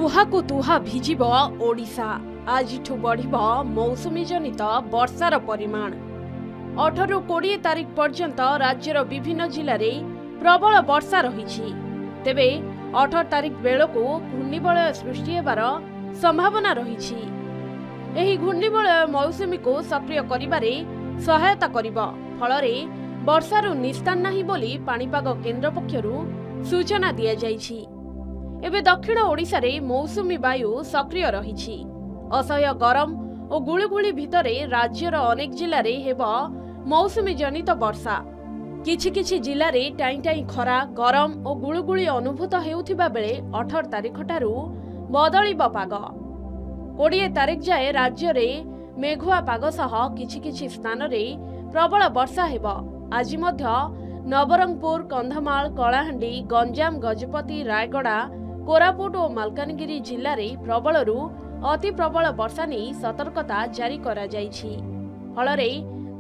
तुहाकु तुहा भिजिब ओडिशा आजिठु बढ़िब मौसुमी जनित वर्षार परिमाण 18 ରୁ 20 तारिख पर्यंत राज्यर विभिन्न जिले में प्रबल वर्षा रही। तेबे 18 तारिख बेलू घूर्णिबलय सृष्टि हेबार संभावना रही। एही घूर्णिबलय मौसुमी को सक्रिय करिबारे सहायता करिब, फलरे वर्षारु निस्तान नाही बोली पाणीपाग केन्द्र पक्षरु सूचना दिया जाइछि। एबे दक्षिण ओडिशा रे मौसुमी वायु सक्रिय रही। असह्य गरम और गुळुगुळी भितरे राज्यर अनेक जिले में हेब मौसुमी जनित वर्षा। किछि किछि जिले में टाई टाई खरा गरम और गुळुगुळी अनुभूत हेउथिबा बेले 18 तारिख ठारू बदलिब पाग। 20 तारिख जाए राज्य में मेघुआ पाग सह किछि किछि स्थान रे प्रबल वर्षा हेब। आज मध्य नवरंगपुर, कंधमाल, कलाहांडी, गंजाम, गजपति, रायगड़ा, कोरापुट और मालकानगिरी जिले में प्रबलरू अति प्रबल वर्षा नहीं सतर्कता जारी करा जाइछि। फलरे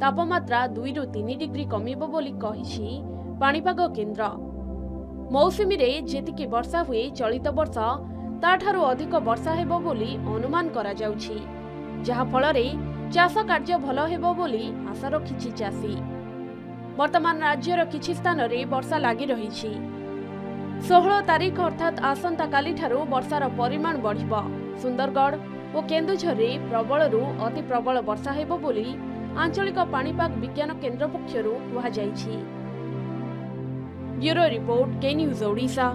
तापमात्रा 2 ରୁ 3 डिग्री कमिब बोली कहिछि पाणीपाग केन्द्र। मौसुमी रे जेतिकी वर्षा हुए चलित वर्ष ताठारु अधिक वर्षा हेबो बोली अनुमान करा जाउछि, जहा फलरे चाष कार्य भल हेबो बोली आशा रखिछि चाषी। वर्तमान राज्यर किछि स्थान रे वर्षा लागि रहिछि। 16 तारिख अर्थात आसंता काली ठारू वर्षार परिमाण बढ़िब। सुंदरगढ़ और केन्दुझर में प्रबलरू अति प्रबल वर्षा हेबो बोली आंचलिक पाणीपाग विज्ञान केन्द्र पक्षरु कुहा जाइछि। ब्यूरो रिपोर्ट, के न्यूज ओडिशा।